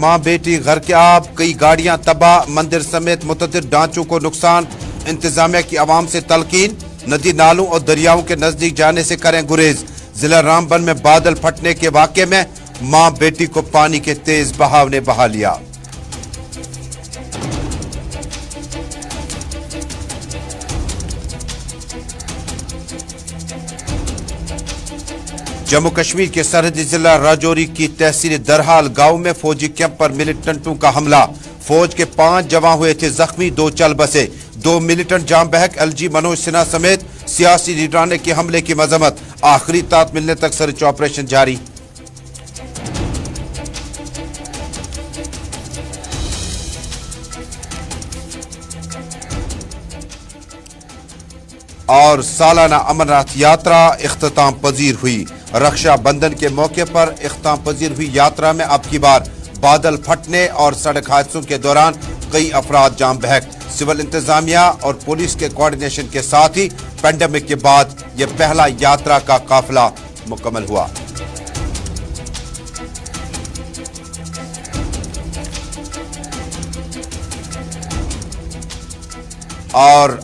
मां बेटी घर के आब, कई गाड़ियां तबाह, मंदिर समेत मुतअद्दिद ढांचों को नुकसान। इंतजामिया की आवाम से तलकीन, नदी नालों और दरियाओं के नजदीक जाने से करें गुरेज। जिला रामबन में बादल फटने के वाक़े में मां बेटी को पानी के तेज बहाव ने बहा लिया। जम्मू कश्मीर के सरहदी जिला राजौरी की तहसील दरहाल गांव में फौजी कैंप पर मिलिटेंटों का हमला। फौज के 5 जवान हुए थे जख्मी, 2 चल बसे। 2 मिलिटेंट जाम बहक। एलजी मनोज सिन्हा समेत सियासी लीडरान की हमले की मजम्मत। आखिरी तात मिलने तक सर्च ऑपरेशन जारी। और सालाना अमरनाथ यात्रा इख्तिताम पजीर हुई। रक्षा बंधन के मौके पर इख्तिताम पजीर हुई यात्रा में अब की बार बादल फटने और सड़क हादसों के दौरान कई अफराद जाम बहक। सिविल इंतजामिया और पुलिस के कोऑर्डिनेशन के साथ ही पेंडेमिक के बाद यह पहला यात्रा का काफिला मुकम्मल हुआ। और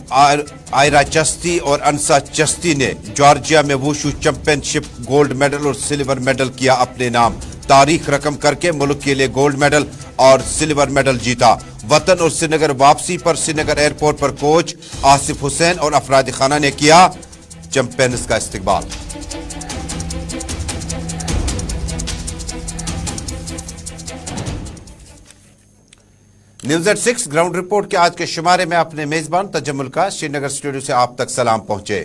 आयरा चस्ती और अंसा चस्ती ने जॉर्जिया में वुशु चैंपियनशिप गोल्ड मेडल और सिल्वर मेडल किया अपने नाम। तारीख रकम करके मुल्क के लिए गोल्ड मेडल और सिल्वर मेडल जीता। वतन और श्रीनगर वापसी पर श्रीनगर एयरपोर्ट पर कोच आसिफ हुसैन और अफराद खाना ने किया चैंपियंस का इस्तकबाल। न्यूज़ एट 6 ग्राउंड रिपोर्ट के आज के शुमारे में अपने मेजबान तजम्मुल का श्रीनगर स्टूडियो से आप तक सलाम पहुंचे।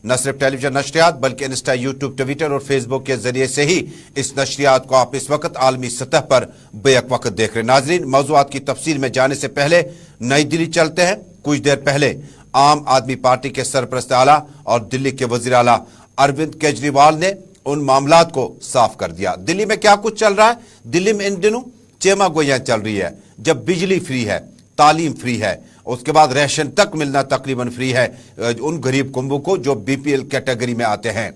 न सिर्फ टेलीविजन नशरियात बल्कि इंस्टा, यूट्यूब, ट्विटर और फेसबुक के जरिए से ही इस नशरियात को आप इस वक्त आलमी सतह पर बेक वक्त देख रहे हैं। नाजरीन, मौज़ूआत की तफसील में जाने से पहले नई दिल्ली चलते हैं। कुछ देर पहले आम आदमी पार्टी के सरपरस्त आला और दिल्ली के वजीर आला अरविंद केजरीवाल ने उन मामलात को साफ कर दिया। दिल्ली में क्या कुछ चल रहा है? दिल्ली में इन दिनों चेमा गोइयां चल रही है। जब बिजली फ्री है, तालीम फ्री है, उसके बाद राशन तक मिलना तकरीबन फ्री है उन गरीब कुंबों को जो बीपीएल कैटेगरी में आते हैं।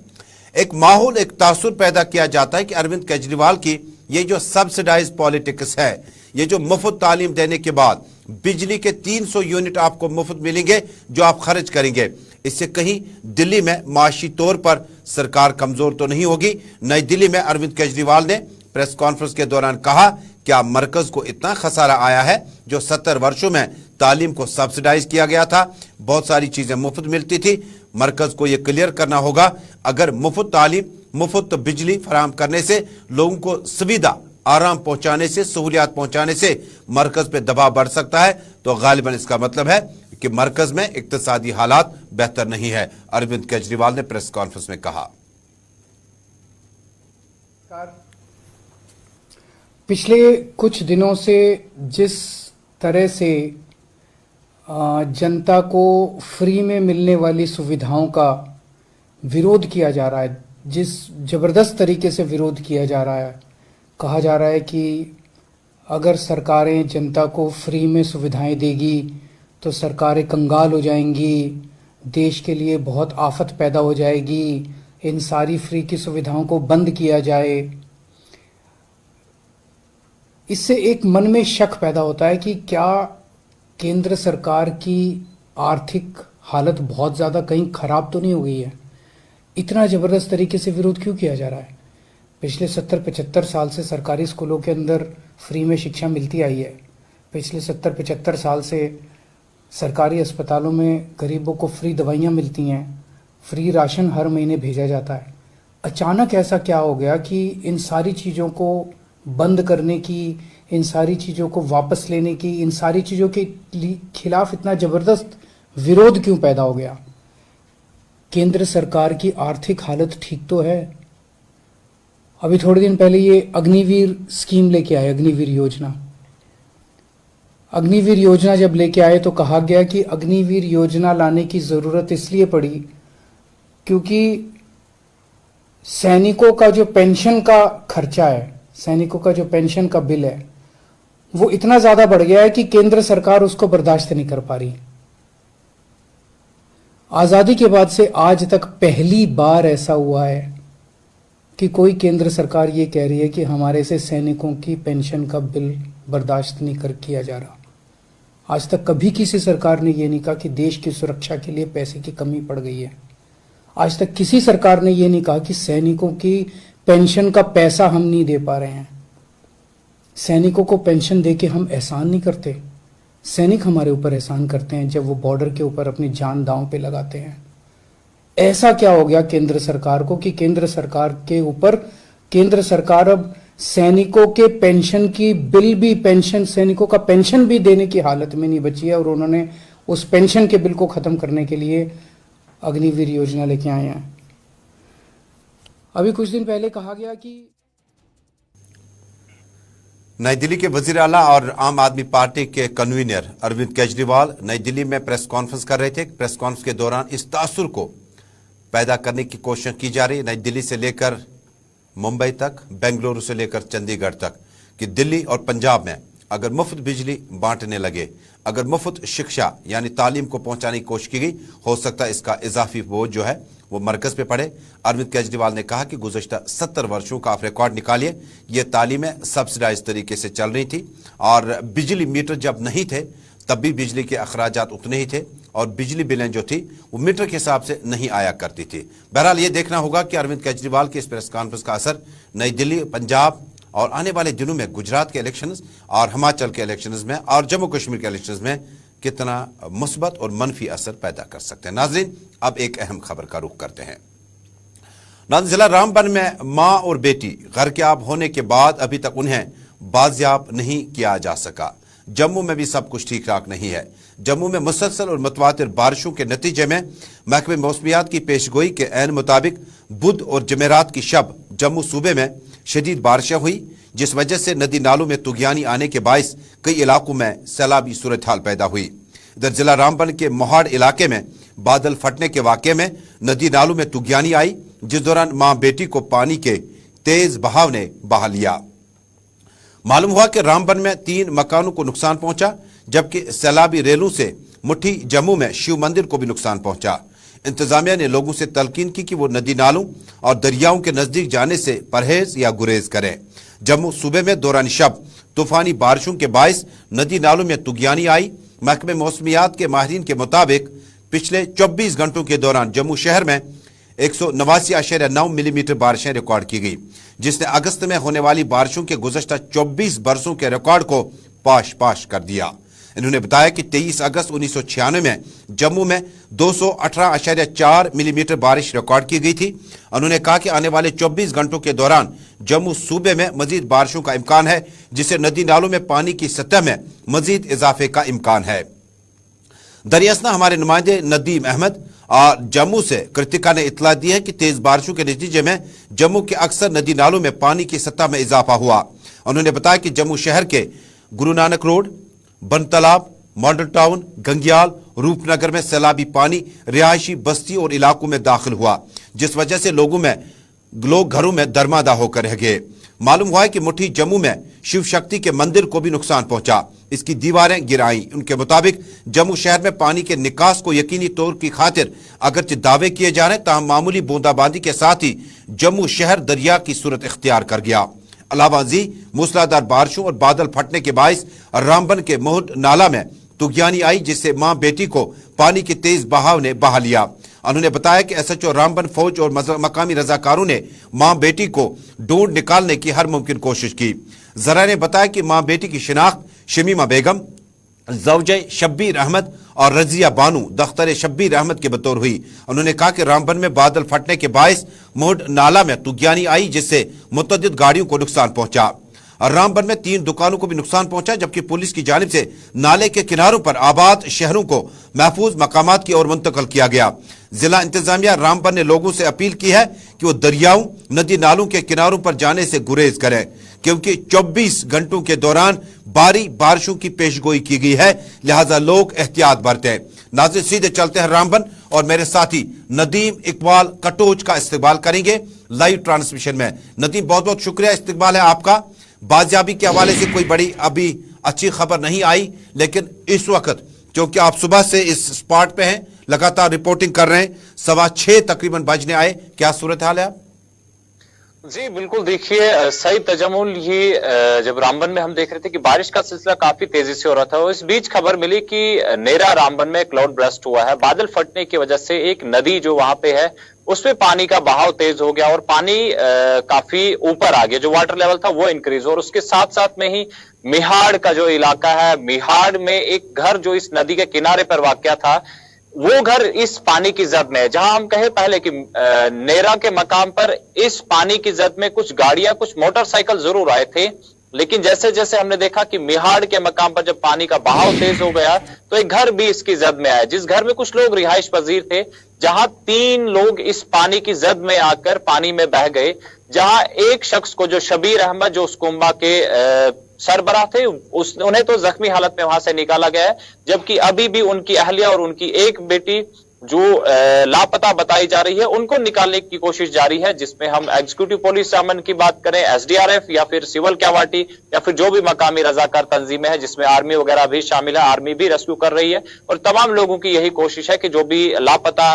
एक माहौल, एक तासुर पैदा किया जाता है कि अरविंद केजरीवाल की ये जो सब्सिडाइज पॉलिटिक्स है, ये जो मुफ्त तालीम देने के बाद बिजली के 300 यूनिट आपको मुफ्त मिलेंगे जो आप खर्च करेंगे, इससे कहीं दिल्ली में माशी तौर पर सरकार कमजोर तो नहीं होगी। नई दिल्ली में अरविंद केजरीवाल ने प्रेस कॉन्फ्रेंस के दौरान कहा, क्या मरकज को इतना खसारा आया है? जो 70 वर्षों में तालीम को सब्सिडाइज किया गया था, बहुत सारी चीजें मुफ्त मिलती थी। मरकज को यह क्लियर करना होगा, अगर मुफ्त तालीम, मुफ्त बिजली फराहम करने से, लोगों को सुविधा आराम पहुंचाने से, सहूलियात पहुंचाने से मरकज पे दबाव बढ़ सकता है, तो गालिबन इसका मतलब है कि मरकज में इक्तिसादी हालात बेहतर नहीं है। अरविंद केजरीवाल ने प्रेस कॉन्फ्रेंस में कहा, पिछले कुछ दिनों से जिस तरह से जनता को फ्री में मिलने वाली सुविधाओं का विरोध किया जा रहा है, जिस जबरदस्त तरीके से विरोध किया जा रहा है, कहा जा रहा है कि अगर सरकारें जनता को फ्री में सुविधाएं देगी तो सरकारें कंगाल हो जाएंगी, देश के लिए बहुत आफत पैदा हो जाएगी, इन सारी फ्री की सुविधाओं को बंद किया जाए। इससे एक मन में शक पैदा होता है कि क्या केंद्र सरकार की आर्थिक हालत बहुत ज़्यादा कहीं ख़राब तो नहीं हो गई है? इतना ज़बरदस्त तरीके से विरोध क्यों किया जा रहा है? पिछले 70-75 साल से सरकारी स्कूलों के अंदर फ्री में शिक्षा मिलती आई है। पिछले 70-75 साल से सरकारी अस्पतालों में गरीबों को फ्री दवाइयाँ मिलती हैं, फ्री राशन हर महीने भेजा जाता है। अचानक ऐसा क्या हो गया कि इन सारी चीज़ों को बंद करने की, इन सारी चीज़ों को वापस लेने की, इन सारी चीज़ों के खिलाफ इतना ज़बरदस्त विरोध क्यों पैदा हो गया? केंद्र सरकार की आर्थिक हालत ठीक तो है। अभी थोड़े दिन पहले ये अग्निवीर स्कीम लेके आए, अग्निवीर योजना। अग्निवीर योजना जब लेके आए तो कहा गया कि अग्निवीर योजना लाने की ज़रूरत इसलिए पड़ी क्योंकि सैनिकों का जो पेंशन का खर्चा है, सैनिकों का जो पेंशन का बिल है, वो इतना ज़्यादा बढ़ गया है कि केंद्र सरकार उसको बर्दाश्त नहीं कर पा रही। आज़ादी के बाद से आज तक पहली बार ऐसा हुआ है कि कोई केंद्र सरकार ये कह रही है कि हमारे से सैनिकों की पेंशन का बिल बर्दाश्त नहीं कर किया जा रहा। आज तक कभी किसी सरकार ने ये नहीं कहा कि देश की सुरक्षा के लिए पैसे की कमी पड़ गई है। आज तक किसी सरकार ने ये नहीं कहा कि सैनिकों की पेंशन का पैसा हम नहीं दे पा रहे हैं। सैनिकों को पेंशन देके हम एहसान नहीं करते। सैनिक हमारे ऊपर एहसान करते हैं जब वो बॉर्डर के ऊपर अपनी जान दांव पे लगाते हैं। ऐसा क्या हो गया केंद्र सरकार को कि केंद्र सरकार के ऊपर केंद्र सरकार अब सैनिकों के पेंशन की बिल भी पेंशन सैनिकों का पेंशन भी देने की हालत में नहीं बची है और उन्होंने उस पेंशन के बिल को खत्म करने के लिए अग्निवीर योजना लेके आए हैं। अभी कुछ दिन पहले कहा गया कि नई दिल्ली के वजीर आला और आम आदमी पार्टी के कन्वीनर अरविंद केजरीवाल नई दिल्ली में प्रेस कॉन्फ्रेंस कर रहे थे। प्रेस कॉन्फ्रेंस के दौरान इस तासुर को पैदा करने की कोशिश की जा रही है, नई दिल्ली से लेकर मुंबई तक, बेंगलुरु से लेकर चंडीगढ़ तक, कि दिल्ली और पंजाब में अगर मुफ्त बिजली बांटने लगे, अगर मुफ्त शिक्षा यानी तालीम को पहुंचाने की कोशिश की गई, हो सकता है इसका इजाफी बोझ जो है वो मरकज पे पड़े। अरविंद केजरीवाल ने कहा कि गुज़श्ता 70 वर्षों का आप रिकॉर्ड निकालिए, ये तालीमें सब्सिडाइज तरीके से चल रही थी और बिजली मीटर जब नहीं थे तब भी बिजली के अखराजात उतने ही थे और बिजली बिलें जो थी वो मीटर के हिसाब से नहीं आया करती थी। बहरहाल ये देखना होगा कि अरविंद केजरीवाल की इस प्रेस कॉन्फ्रेंस का असर नई दिल्ली, पंजाब और आने वाले दिनों में गुजरात के इलेक्शंस और हिमाचल के इलेक्शंस में और जम्मू कश्मीर के इलेक्शंस में कितना मुस्बत और मनफी असर पैदा कर सकते हैं। नाजरीन, अब एक अहम खबर का रुख करते हैं। नांदेड़ जिला रामबन में मां और बेटी गर्क-ए-आब होने के बाद अभी तक उन्हें बाजियाब नहीं किया जा सका। जम्मू में भी सब कुछ ठीक ठाक नहीं है। जम्मू में मुसलसल और मुतवातिर बारिशों के नतीजे में महकमे मौसमियात की पेशगोई के ऐन मुताबिक बुध और जमेरात की शब जम्मू सूबे में शदीद बारिशें हुई, जिस वजह से नदी नालों में तुगयानी आने के बायस कई इलाकों में सैलाबी सूरत हाल पैदा हुई। इधर जिला रामबन के मोहाड़ इलाके में बादल फटने के वाक़े में नदी नालों में तुगयानी आई, जिस दौरान मां बेटी को पानी के तेज बहाव ने बहा लिया। मालूम हुआ कि रामबन में 3 मकानों को नुकसान पहुंचा, जबकि सैलाबी रेलों से मुट्ठी जम्मू में शिव मंदिर को भी नुकसान पहुंचा। इंतजामिया ने लोगों से तलकीन की कि वो नदी नालों और दरियाओं के नजदीक जाने से परहेज या गुरेज करें। जम्मू सूबे में दौरान शब तूफानी बारिशों के बायस नदी नालों में तुगयानी आई। महकमे मौसमियात के माहिरीन के मुताबिक पिछले 24 घंटों के दौरान जम्मू शहर में 189.9 मिलीमीटर बारिशें रिकॉर्ड की गई, जिसने अगस्त में होने वाली बारिशों के गुज़श्ता 24 बरसों के रिकॉर्ड को पाश पाश कर दिया। इन्होंने बताया कि 23 अगस्त 1996 में जम्मू में 218.4 मिलीमीटर बारिश रिकॉर्ड की गई थी। उन्होंने कहा कि आने वाले 24 घंटों के दौरान जम्मू सूबे में मजीद बारिशों का इम्कान है, जिससे नदी नालों में पानी की सतह में मजीद इजाफे का इम्कान है। दरियासना हमारे नुमाइंदे नदीम अहमद और जम्मू से कृतिका ने इतला दी है कि तेज बारिशों के नतीजे में जम्मू के अक्सर नदी नालों में पानी की सतह में इजाफा हुआ। उन्होंने बताया कि जम्मू शहर के गुरु नानक रोड, बन तालाब, मॉडल टाउन, गंगियाल, रूपनगर में सैलाबी पानी रिहायशी बस्ती और इलाकों में दाखिल हुआ, जिस वजह से लोग घरों में दरमादा होकर रह गए। मालूम हुआ है कि मुट्ठी जम्मू में शिव शक्ति के मंदिर को भी नुकसान पहुंचा, इसकी दीवारें गिर आईं। उनके मुताबिक जम्मू शहर में पानी के निकास को यकीनी तौर की खातिर अगरचे दावे किए जा रहे, ताहम मामूली बूंदाबांदी के साथ ही जम्मू शहर दरिया की सूरत इख्तियार कर गया। अलावा जी मूसलाधार बारिशों और बादल फटने के बायस रामबन के मोहड नाला में तुगयानी आई, जिससे मां बेटी को पानी के तेज बहाव ने बहा लिया। उन्होंने बताया कि एसएचओ रामबन फौज और मकामी रजाकारों ने मां बेटी को ढूंढ निकालने की हर मुमकिन कोशिश की। जरा ने बताया कि मां बेटी की शिनाख्त शमीमा बेगम, ज़ौजे शब्बीर अहमद और रजिया बानू दख्तर शब्बीर अहमद के बतौर हुई। उन्होंने कहा कि रामबन में बादल फटने के बायस मोहड नाला में तुगयानी आई, जिससे मुतअद्दिद गाड़ियों को नुकसान पहुंचा। रामबन में 3 दुकानों को भी नुकसान पहुंचा, जबकि पुलिस की जानिब से नाले के किनारों पर आबाद शहरों को महफूज मकामात की ओर मुंतकिल किया गया। जिला इंतजामिया रामबन ने लोगों से अपील की है कि वो दरियाओं, नदी नालों के किनारों पर जाने से गुरेज करें, क्योंकि 24 घंटों के दौरान भारी बारिशों की पेशगोई की गई है, लिहाजा लोग एहतियात बरतें। नाज़रीन, सीधे चलते हैं रामबन और मेरे साथी नदीम इकबाल कटोच का इस्तकबाल करेंगे लाइव ट्रांसमिशन में। नदीम, बहुत बहुत शुक्रिया, इस्तकबाल है आपका। बाजियाबी के हवाले से कोई बड़ी अभी अच्छी खबर नहीं आई, लेकिन इस वक्त क्योंकि आप सुबह से इस स्पॉट पे हैं, लगातार रिपोर्टिंग कर रहे हैं, 6:15 तकरीबन बजने आए, क्या सूरत हाल है? जी बिल्कुल, देखिए सईद तजम्मुल, ये जब रामबन में हम देख रहे थे कि बारिश का सिलसिला काफी तेजी से हो रहा था, और इस बीच खबर मिली कि नेरा रामबन में क्लाउड ब्रस्ट हुआ है। बादल फटने की वजह से एक नदी जो वहां पे है उसमें पानी का बहाव तेज हो गया और पानी काफी ऊपर आ गया। जो वाटर लेवल था वो इंक्रीज, और उसके साथ साथ में ही मिहाड़ का जो इलाका है, मिहाड़ में एक घर जो इस नदी के किनारे पर वाक़या था, वो घर इस पानी की जद में है। जहां हम कहे पहले कि नेरा के मकाम पर इस पानी की जद में कुछ गाड़ियां, कुछ मोटरसाइकिल जरूर आए थे, लेकिन जैसे जैसे हमने देखा कि मिहाड़ के मकाम पर जब पानी का बहाव तेज हो गया तो एक घर भी इसकी जद में आया, जिस घर में कुछ लोग रिहाइश पजीर थे, जहां 3 लोग इस पानी की जद में आकर पानी में बह गए। जहां एक शख्स को, जो शबीर अहमद, जो उस कुंबा के सरबराह थे, उन्हें तो जख्मी हालत में वहां से निकाला गया है, जबकि अभी भी उनकी अहलिया और उनकी एक बेटी जो लापता बताई जा रही है, उनको निकालने की कोशिश जारी है, जिसमें हम एग्जीक्यूटिव पुलिस अमन की बात करें, एसडीआरएफ या फिर सिविल क्यावाटी या फिर जो भी मकामी रजाकार तंजीमें हैं, जिसमें आर्मी वगैरह भी शामिल है, आर्मी भी रेस्क्यू कर रही है, और तमाम लोगों की यही कोशिश है कि जो भी लापता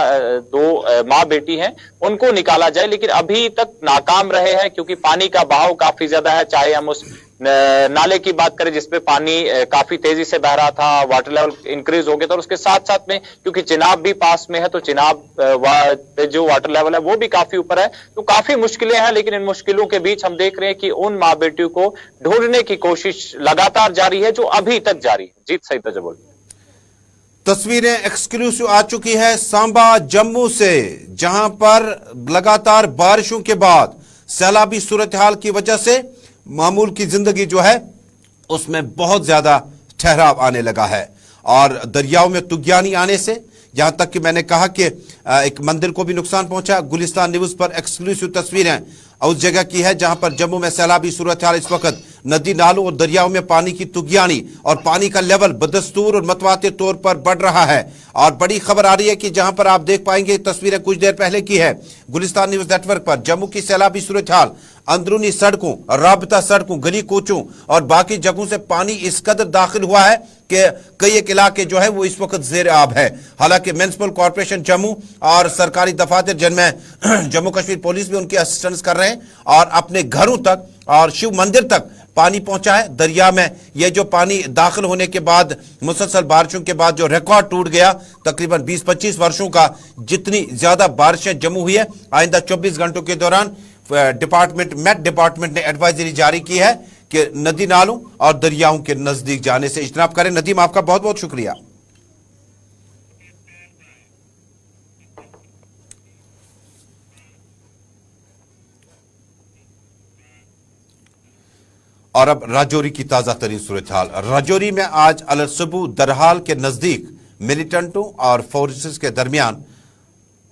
2 माँ बेटी हैं उनको निकाला जाए, लेकिन अभी तक नाकाम रहे हैं, क्योंकि पानी का बहाव काफी ज्यादा है। चाहे हम उस नाले की बात करें जिसपे पानी काफी तेजी से बह रहा था, वाटर लेवल इंक्रीज हो गया था, और उसके साथ साथ में क्योंकि चिनाब भी पास में है, तो चिनाब जो वाटर लेवल है वो भी काफी ऊपर है, तो काफी मुश्किलें हैं। लेकिन इन मुश्किलों के बीच हम देख रहे हैं कि उन माँ बेटियों को ढूंढने की कोशिश लगातार जारी है, जो अभी तक जारी है। जीत सही तजबुल। तस्वीरें एक्सक्लूसिव आ चुकी है सांबा जम्मू से, जहां पर लगातार बारिशों के बाद सैलाबी सूरत हाल की वजह से मामूल की जिंदगी जो है उसमें बहुत ज्यादा ठहराव आने लगा है, और दरियाओं में तुग्यानी आने से यहां तक कि मैंने कहा कि एक मंदिर को भी नुकसान पहुंचा। गुलिस्तान न्यूज पर एक्सक्लूसिव तस्वीरें उस जगह की है जहां पर जम्मू में सैलाबी सूरत हाल इस वक्त नदी नालों और दरियाओं में पानी की तुग्यानी और पानी का लेवल बदस्तूर और मतवाते तौर पर बढ़ रहा है। और बड़ी खबर आ रही है कि जहां पर आप देख पाएंगे, तस्वीरें कुछ देर पहले की है गुलिस्तान न्यूज नेटवर्क पर, जम्मू की सैलाबी सूरत हाल, अंदरूनी सड़कों, राबता सड़कों, गली कोचों और बाकी जगहों से पानी इस कदर दाखिल हुआ है कि कई एक इलाके जो है वो इस वक्त जेर आब है। हालांकि म्युनिसिपल कॉर्पोरेशन जम्मू और सरकारी दफातर जिनमें जम्मू कश्मीर पुलिस भी उनकी असिस्टेंस कर रहे हैं, और अपने घरों तक और शिव मंदिर तक पानी पहुंचा है। दरिया में ये जो पानी दाखिल होने के बाद, मुसलसल बारिशों के बाद जो रिकॉर्ड टूट गया, तकरीबन 20-25 वर्षों का जितनी ज्यादा बारिशें जम्मू हुई है, आइंदा 24 घंटों के दौरान मेट डिपार्टमेंट ने एडवाइजरी जारी की है कि नदी नालों और दरियाओं के नजदीक जाने से इज्तनाब करें। नदीम, आपका बहुत बहुत शुक्रिया। और अब राजौरी की ताजा तरीन सूरत हाल। राजौरी में आज अलसबू दरहाल के नजदीक मिलिटेंटों और फोर्सेस के दरमियान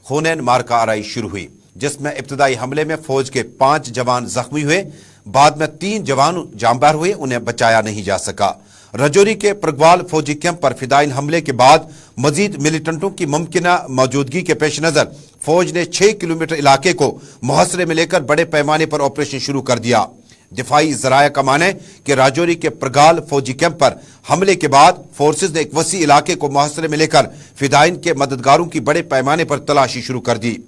खूनैन मारका आराई शुरू हुई, जिसमें इब्तदाई हमले में फौज के 5 जवान जख्मी हुए। बाद में 3 जवान जांबार हुए, उन्हें बचाया नहीं जा सका। राजौरी के प्रगवाल फौजी कैंप पर फिदाइन हमले के बाद मजीद मिलिटेंटों की मुमकिना मौजूदगी के पेश नजर फौज ने 6 किलोमीटर इलाके को मुहसरे में लेकर बड़े पैमाने पर ऑपरेशन शुरू कर दिया। दिफाई जराया का माने कि राजौरी के प्रगाल फौजी कैंप पर हमले के बाद फोर्सेज ने एक वसी इलाके को मुहसरे में लेकर फिदाइन के मददगारों की बड़े पैमाने पर तलाशी शुरू कर दी।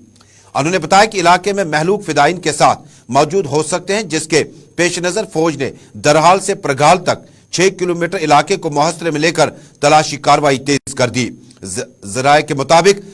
उन्होंने बताया कि इलाके में महलूक फिदाइन के साथ मौजूद हो सकते हैं, जिसके पेश नजर फौज ने दरहाल से प्रगाल तक 6 किलोमीटर इलाके को मुहसरे में लेकर तलाशी कार्रवाई तेज कर दी। जराये के मुताबिक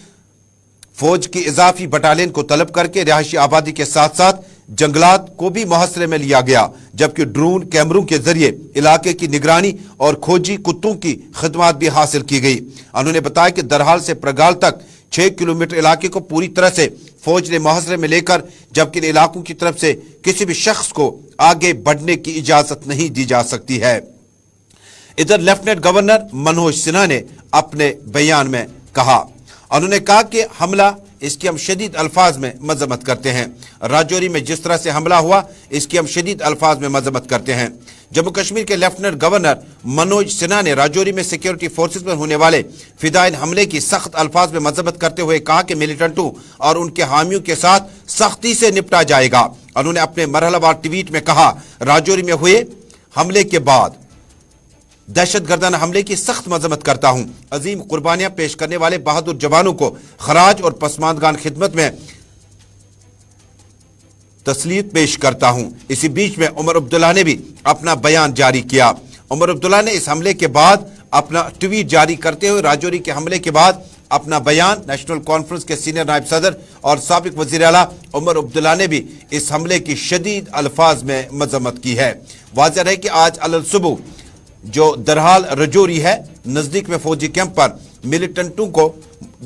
फौज की इजाफी बटालियन को तलब करके रिहायशी आबादी के साथ साथ जंगलात को भी मुहसरे में लिया गया, जबकि ड्रोन कैमरों के जरिए इलाके की निगरानी और खोजी कुत्तों की खिदमत भी हासिल की गई। उन्होंने बताया कि दरहाल से प्रगाल तक 6 किलोमीटर इलाके को पूरी तरह से फौज ने मुहसरे में लेकर, जबकि इन इलाकों की तरफ से किसी भी शख्स को आगे बढ़ने की इजाजत नहीं दी जा सकती है। इधर लेफ्टिनेंट गवर्नर मनोज सिन्हा ने अपने बयान में कहा, उन्होंने कहा कि हमला इसकी हम शदीद अल्फाज में मजम्मत करते हैं। राजौरी में जिस तरह से हमला हुआ इसकी हम शदीद अल्फाज में मजम्मत करते हैं। जम्मू कश्मीर के लेफ्टिनेंट गवर्नर मनोज सिन्हा ने राजौरी में सिक्योरिटी फोर्सेज पर होने वाले फिदाइन हमले की सख्त अल्फाज में मजम्मत करते हुए कहा कि मिलिटेंटों और उनके हामियों के साथ सख्ती से निपटा जाएगा। उन्होंने अपने मरहलावार ट्वीट में कहा, राजौरी में हुए हमले के बाद दहशतगर्दाना हमले की सख्त मजम्मत करता हूं। अजीम कुर्बानियां पेश करने वाले बहादुर जवानों को खराज और पसमानदान खिदमत में तस्लीत पेश करता हूं। इसी बीच में उमर अब्दुल्ला ने भी अपना बयान जारी किया। उमर अब्दुल्ला ने इस हमले के बाद अपना ट्वीट जारी करते हुए राजौरी के हमले के बाद अपना बयान नेशनल कॉन्फ्रेंस के सीनियर नायब सदर और साबिक वजीर आला उमर अब्दुल्ला ने भी इस हमले की शदीद अल्फाज में मजम्मत की है। वाज़ेह है कि आज अलल सुबह जो दरहाल रजौरी है नजदीक में फौजी कैंप पर मिलिटेंटों को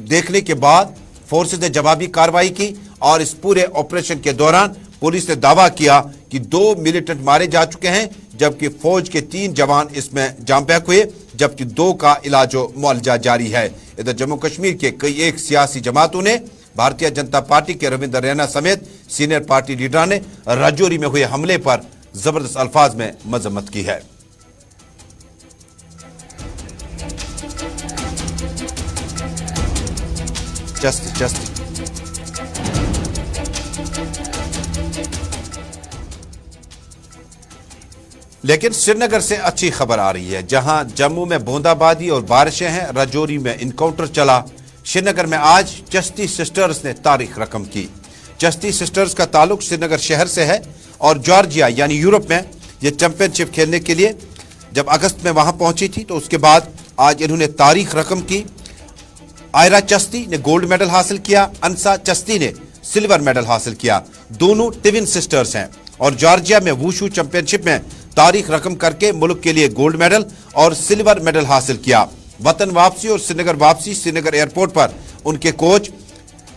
देखने के बाद फोर्सेज ने जवाबी कार्रवाई की और इस पूरे ऑपरेशन के दौरान पुलिस ने दावा किया कि 2 मिलिटेंट मारे जा चुके हैं, जबकि फौज के 3 जवान इसमें जाम बहक हुए, जबकि 2 का इलाज मुआवजा जारी है। इधर जम्मू कश्मीर के कई एक सियासी जमातों ने भारतीय जनता पार्टी के रविंदर रैना समेत सीनियर पार्टी लीडर ने राजौरी में हुए हमले पर जबरदस्त अल्फाज में मजम्मत की है। जस्ट लेकिन श्रीनगर से अच्छी खबर आ रही है। जहां जम्मू में बूंदाबांदी और बारिशें हैं, राजौरी में इनकाउंटर चला। श्रीनगर में आज चश्ती सिस्टर्स ने तारीख रकम की। चश्ती सिस्टर्स का ताल्लुक श्रीनगर शहर से है और जॉर्जिया यानी यूरोप में ये चैंपियनशिप खेलने के लिए जब अगस्त में वहां पहुंची थी तो उसके बाद आज इन्होंने तारीख रकम की। आयरा चश्ती ने गोल्ड मेडल हासिल किया, अंसा चश्ती ने सिल्वर मेडल हासिल किया। दोनों ट्विन सिस्टर्स हैं और जॉर्जिया में वुशु चैंपियनशिप में तारीख रकम करके मुल्क के लिए गोल्ड मेडल और सिल्वर मेडल हासिल किया। वतन वापसी और श्रीनगर वापसी श्रीनगर एयरपोर्ट पर उनके कोच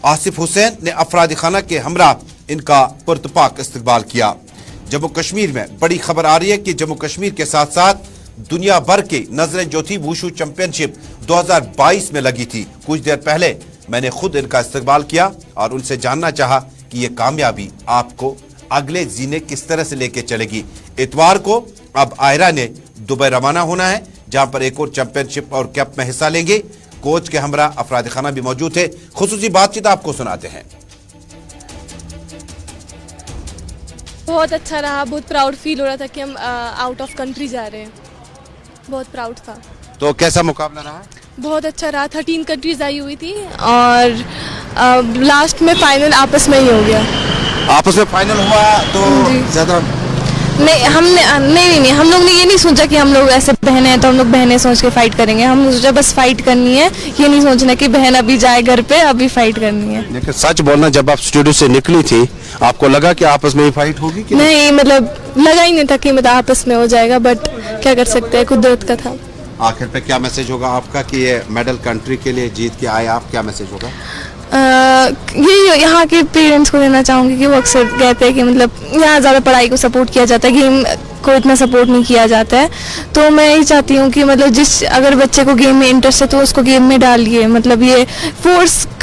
आसिफ हुसैन ने अफराद खाना के हमरा इनका पुरतपाक इस्तकबाल किया। जम्मू कश्मीर में बड़ी खबर आ रही है कि जम्मू कश्मीर के साथ साथ दुनिया भर की नजरें जो थी वुशु चैंपियनशिप 2022 में लगी थी। कुछ देर पहले मैंने खुद इनका इस्तकबाल किया और उनसे जानना चाहा कि ये कामयाबी आपको अगले जीने किस तरह से लेके चलेगी। इतवार को अब आयरा ने दुबई रवाना होना है, जहां पर एक और चैंपियनशिप और कैप में हिस्सा लेंगे। कोच के हमरा अफराद खाना भी मौजूद थे। खुसूसी बातचीत आपको सुनाते हैं। बहुत अच्छा रहा, बहुत प्राउड फील हो रहा था कि हम आउट ऑफ कंट्री जा रहे हैं। बहुत प्राउड था। तो कैसा मुकाबला रहा? बहुत अच्छा रहा। 13 कंट्रीज आई हुई थी और लास्ट में फाइनल आपस में ही हो गया। आपस में फाइनल हुआ तो ज्यादा नहीं, नहीं, हम लोग ने ये नहीं सोचा कि हम लोग ऐसे बहने हैं तो हम लोग बहने सोच के फाइट करेंगे। हमने सोचा बस फाइट करनी है, ये नहीं सोचना कि बहन अभी जाए घर पे, अभी फाइट करनी है। लेकिन सच बोलना, जब आप स्टूडियो से निकली थी आपको लगा कि आपस में ही फाइट होगी कि नहीं? मतलब लगा ही नहीं था कि मतलब आपस में हो जाएगा, बट क्या कर सकते हैं, कुदरत का था। आखिर पे क्या मैसेज होगा आपका कि ये मेडल कंट्री के लिए जीत के आए आप, क्या मैसेज होगा? ये यहाँ के पेरेंट्स को देना चाहूँगी कि वो अक्सर कहते हैं कि मतलब यहाँ ज़्यादा पढ़ाई को सपोर्ट किया जाता है, गेम को इतना सपोर्ट नहीं किया जाता है। तो मैं यही चाहती हूँ कि मतलब अगर बच्चे को गेम में इंटरेस्ट है तो उसको गेम में डालिए। मतलब ये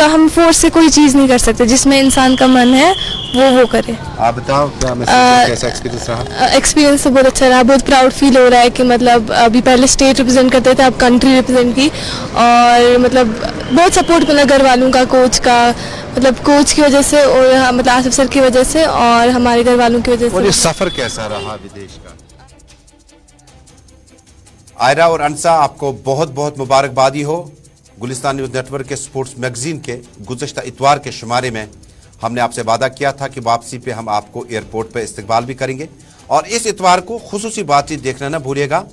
हम फोर्स से कोई चीज़ नहीं कर सकते, जिसमें इंसान का मन है वो करे। आप बताओ क्या मैसेज, कैसा एक्सपीरियंस रहा? एक्सपीरियंस तो बहुत अच्छा रहा। बहुत प्राउड फील हो रहा है कि मतलब अभी पहले स्टेट रिप्रेजेंट करते थे, अब कंट्री रिप्रेजेंट की, और मतलब बहुत सपोर्ट मिला घर वालों का, कोच का, मतलब कोच की वजह से और मतलब आसिफ सर की वजह से और हमारे घर वालों की वजह से। और ये सफर कैसा रहा विदेश का? आयरा और अंसा, आपको बहुत बहुत मुबारकबादी हो। गुलिस्तान न्यूज नेटवर्क के स्पोर्ट्स मैगजीन के गुज़श्ता इतवार के शुमारे में हमने आपसे वादा किया था कि वापसी पे हम आपको एयरपोर्ट पे इस्तकबाल भी करेंगे, और इस इतवार को खुसूसी बातचीत देखना ना भूलिएगा।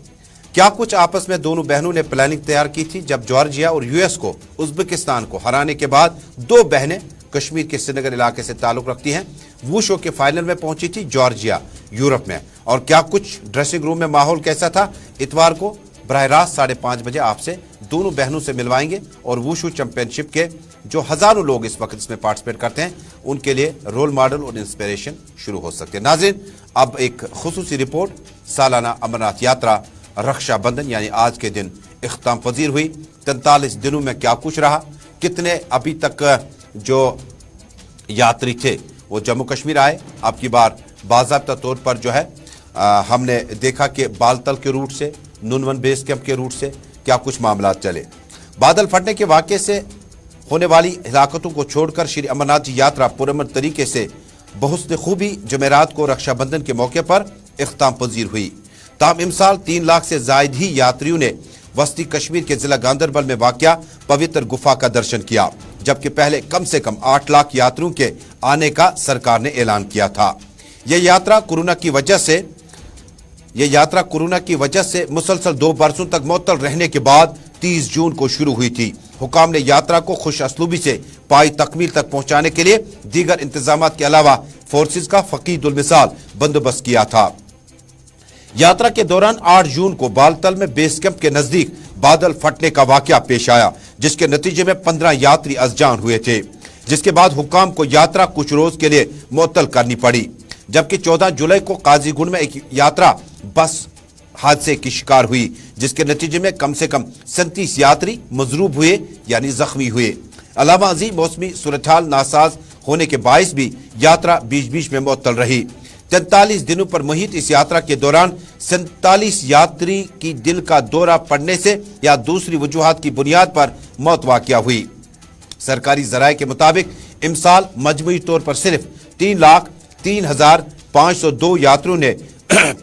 क्या कुछ आपस में दोनों बहनों ने प्लानिंग तैयार की थी जब जॉर्जिया और यूएस को, उज्बेकिस्तान को हराने के बाद 2 बहनें कश्मीर के श्रीनगर इलाके से ताल्लुक रखती हैं, वुशु के फाइनल में पहुंची थी जॉर्जिया यूरोप में। और क्या कुछ ड्रेसिंग रूम में माहौल कैसा था, इतवार को बराह रास्त 5:30 बजे आपसे दोनों बहनों से मिलवाएंगे और वुशु चैंपियनशिप के जो हजारों लोग इस वक्त इसमें पार्टिसिपेट करते हैं उनके लिए रोल मॉडल और इंस्पिरेशन शुरू हो सकते हैं। नाज़रीन, अब एक खुसूसी रिपोर्ट। सालाना अमरनाथ यात्रा रक्षाबंधन यानी आज के दिन इख्तिताम पजीर हुई। 43 दिनों में क्या कुछ रहा, कितने अभी तक जो यात्री थे वो जम्मू कश्मीर आए। अब की बार बाज़ाब्ता तौर पर जो है हमने देखा कि बालतल के रूट से, नुनवन बेस कैंप के रूट से क्या कुछ मामला चले। बादल फटने के वाक़े से होने वाली हिलाकतों को छोड़कर श्री अमरनाथ जी यात्रा पुरअमन तरीके से बहुस्न खूबी जुमेरात को रक्षाबंधन के मौके पर इख्तिताम पजीर हुई। ताम इमसाल 3 लाख से जायद ही यात्रियों ने वस्ती कश्मीर के जिला गांदरबल में वाक़या पवित्र गुफा का दर्शन किया। जबकि पहले कम से कम 8 लाख यात्रियों के आने का सरकार ने ऐलान किया था। यह यात्रा कोरोना की वजह से मुसलसल 2 बरसों तक मुअत्तल रहने के बाद 30 जून को शुरू हुई थी। हुकाम ने यात्रा को खुश असलूबी से पाई तकमील तक पहुंचाने के लिए दीगर इंतजामात के अलावा फोर्सेज का फकीदुल मिसाल बंदोबस्त किया था। यात्रा के दौरान 8 जून को बालतल में बेस कैंप के नजदीक बादल फटने का वाकया पेश आया, जिसके नतीजे में 15 यात्री अज़जान हुए थे, जिसके बाद हुकाम को यात्रा कुछ रोज के लिए मुअत्तल करनी पड़ी। जबकि 14 जुलाई को काजीगुंड में एक यात्रा बस हादसे की शिकार हुई, जिसके नतीजे में कम से कम 37 यात्री मजरूब हुए यानी जख्मी हुए। अलावा अजीम मौसमी सूरत-हाल नासाज होने के बायस भी यात्रा बीच बीच में मुअत्तल रही। 43 दिनों पर मुहित इस यात्रा के दौरान 47 यात्री की दिल का दौरा पड़ने से या दूसरी वजूहात की बुनियाद पर मौत वाक़या हुई। सरकारी जराये के मुताबिक इमसाल मजमूई तौर पर सिर्फ 3,03,502 यात्रियों ने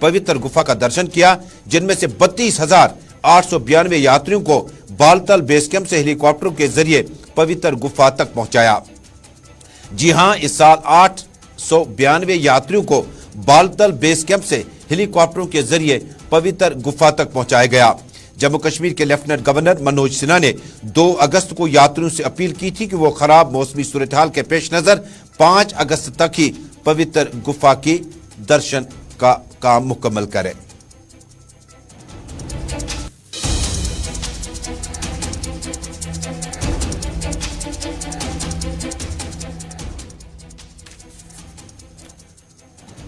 पवित्र गुफा का दर्शन किया, जिनमें से 32,892 यात्रियों को बालतल बेस कैंप से हेलीकॉप्टरों के जरिए पवित्र गुफा तक पहुंचाया। जी हां, इस साल 892 यात्रियों को बालतल बेस कैंप से हेलीकॉप्टरों के जरिए पवित्र गुफा तक पहुंचाया गया। जम्मू कश्मीर के लेफ्टिनेंट गवर्नर मनोज सिन्हा ने 2 अगस्त को यात्रियों से अपील की थी कि वो खराब मौसमी सूरत-हाल के पेश नजर 5 अगस्त तक ही पवित्र गुफा की दर्शन का काम मुकम्मल करें।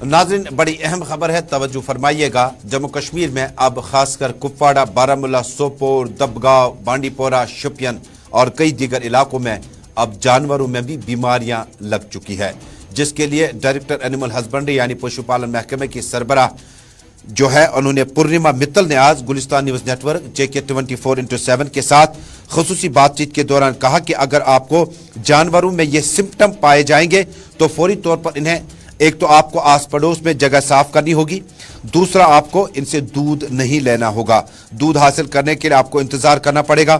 नाज़रीन, बड़ी अहम खबर है, तवज्जो फरमाइएगा। जम्मू कश्मीर में अब खासकर कुपवाड़ा, बारामूला, सोपोर, दबगांव, बांडीपोरा, शोपियान और कई दीगर इलाकों में अब जानवरों में भी बीमारियां लग चुकी है, जिसके लिए डायरेक्टर एनिमल हस्बेंड्री यानी पशुपालन महकमे की सरबराह जो है उन्होंने पूर्णिमा मित्तल ने आज गुलिस्तान न्यूज नेटवर्क JK 24/7 के साथ खुसूसी बातचीत के दौरान कहा कि अगर आपको जानवरों में ये सिम्टम पाए जाएंगे तो फौरी तौर पर इन्हें एक तो आपको आस पड़ोस में जगह साफ करनी होगी, दूसरा आपको इनसे दूध नहीं लेना होगा, दूध हासिल करने के लिए आपको इंतजार करना पड़ेगा।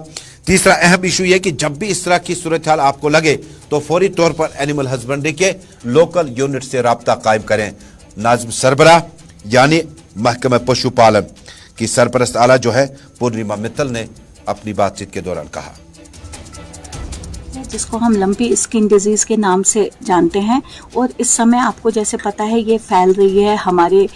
तीसरा अहम इशू यह कि जब भी इस तरह की सूरत हाल आपको लगे तो फौरी तौर पर एनिमल हस्बेंड्री के लोकल यूनिट से राब्ता कायम करें। नाज़िम सरबराह यानी महकमा पशुपालन की सरपरस्त आला जो है पूर्णिमा मित्तल ने अपनी बातचीत के दौरान कहा, जिसको हम लंपी स्किन डिजीज के नाम से जानते हैं, और इस समय आपको जैसे पता है ये फैल रही है, हमारे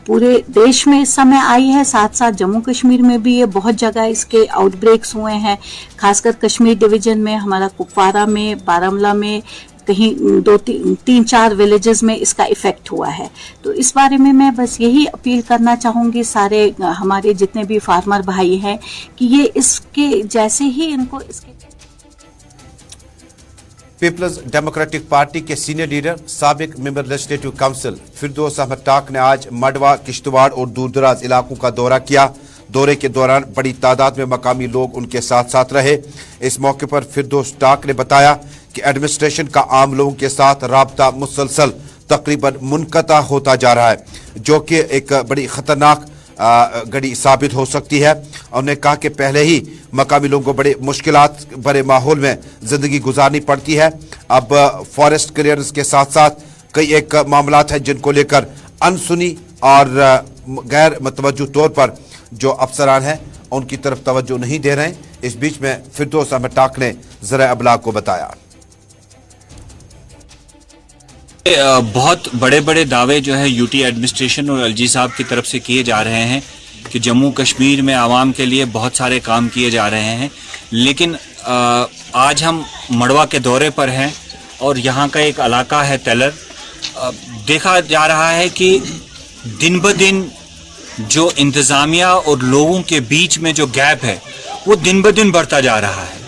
पूरे देश में इस समय आई है, साथ साथ जम्मू कश्मीर में भी ये बहुत जगह इसके आउटब्रेक्स हुए हैं, खासकर कश्मीर डिवीजन में, हमारा कुपवाड़ा में, बारामूला में, कहीं 2-3-4 विलेजेस में इसका इफेक्ट हुआ है। तो इस बारे में मैं बस यही अपील करना चाहूँगी सारे हमारे जितने भी फार्मर भाई हैं कि ये इसके जैसे ही इनको इसके पीपल्स डेमोक्रेटिक पार्टी के सीनियर लीडर साबिक मेंबर लेजिस्लेटिव काउंसिल फिरदौस अहमद टाक ने आज मडवा, किश्तवाड़ और दूरदराज इलाकों का दौरा किया। दौरे के दौरान बड़ी तादाद में मकामी लोग उनके साथ साथ रहे। इस मौके पर फिरदौस टाक ने बताया कि एडमिनिस्ट्रेशन का आम लोगों के साथ राब्ता मुसलसल तकरीबन मुनक़ता होता जा रहा है, जो कि एक बड़ी खतरनाक घड़ी साबित हो सकती है। उन्होंने कहा कि पहले ही मकामी लोगों को बड़े मुश्किलात भरे माहौल में ज़िंदगी गुजारनी पड़ती है। अब फॉरेस्ट क्लियरेंस के साथ साथ कई एक मामलात हैं जिनको लेकर अनसुनी और गैर मतवज्जो तौर पर जो अफसरान हैं उनकी तरफ तवज्जो नहीं दे रहे हैं। इस बीच में फिरदौस अहमद टाक ने ज़राए अबलाग को बताया, बहुत बड़े बड़े दावे जो है यूटी एडमिनिस्ट्रेशन और एलजी साहब की तरफ से किए जा रहे हैं कि जम्मू कश्मीर में आवाम के लिए बहुत सारे काम किए जा रहे हैं, लेकिन आज हम मड़वा के दौरे पर हैं और यहाँ का एक इलाका है तेलर। देखा जा रहा है कि दिन ब दिन जो इंतज़ामिया और लोगों के बीच में जो गैप है वो दिन ब दिन बढ़ता जा रहा है।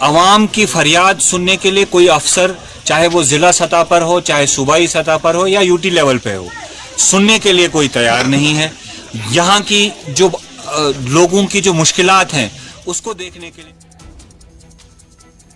आवाम की फरियाद सुनने के लिए कोई अफसर, चाहे वो ज़िला सतह पर हो, चाहे सूबाई सतह पर हो या यूटी लेवल पे हो, सुनने के लिए कोई तैयार नहीं है। यहाँ की जो लोगों की जो मुश्किलात हैं उसको देखने के लिए।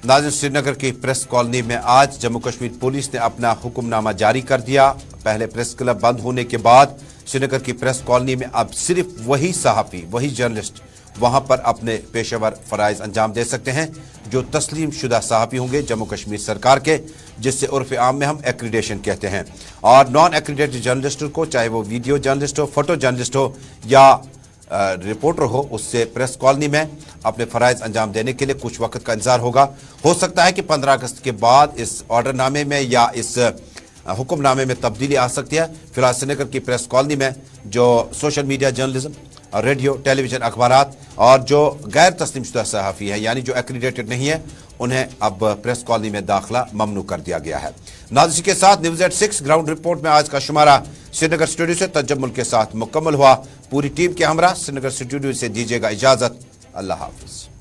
नाज़रीन, श्रीनगर की प्रेस कॉलोनी में आज जम्मू कश्मीर पुलिस ने अपना हुक्मनामा जारी कर दिया। पहले प्रेस क्लब बंद होने के बाद श्रीनगर की प्रेस कॉलोनी में अब सिर्फ वही सहाफ़ी, वही जर्नलिस्ट वहां पर अपने पेशेवर फराइज अंजाम दे सकते हैं जो तस्लीम शुदा सहाफ़ी होंगे जम्मू कश्मीर सरकार के, जिससे उर्फ आम में हम एक्रीडेशन कहते हैं। और नॉन एक्रीडेटेड जर्नलिस्ट को, चाहे वो वीडियो जर्नलिस्ट हो, फोटो जर्नलिस्ट हो या रिपोर्टर हो, उससे प्रेस कॉलोनी में अपने फराइज अंजाम देने के लिए कुछ वक्त का इंतजार होगा। हो सकता है कि 15 अगस्त के बाद इस ऑर्डरनामे में या इस हुक्मनामे में तब्दीली आ सकती है। फिलहाल श्रीनगर की प्रेस कॉलोनी में जो social media journalism, radio, television, अखबारात और जो गैर तस्लीम शुदा सहाफ़ी है यानी जो एक्रीडेटेड नहीं है, उन्हें अब प्रेस कॉलोनी में दाखिला ममनू कर दिया गया है। नाज़रीन के साथ न्यूज़ एट 6 ग्राउंड रिपोर्ट में आज का शुमारा श्रीनगर स्टूडियो से तजम्मुल के साथ मुकम्मल हुआ। पूरी टीम के हमरा श्रीनगर स्टूडियो से दीजिएगा इजाज़त। अल्लाह हाफिज़।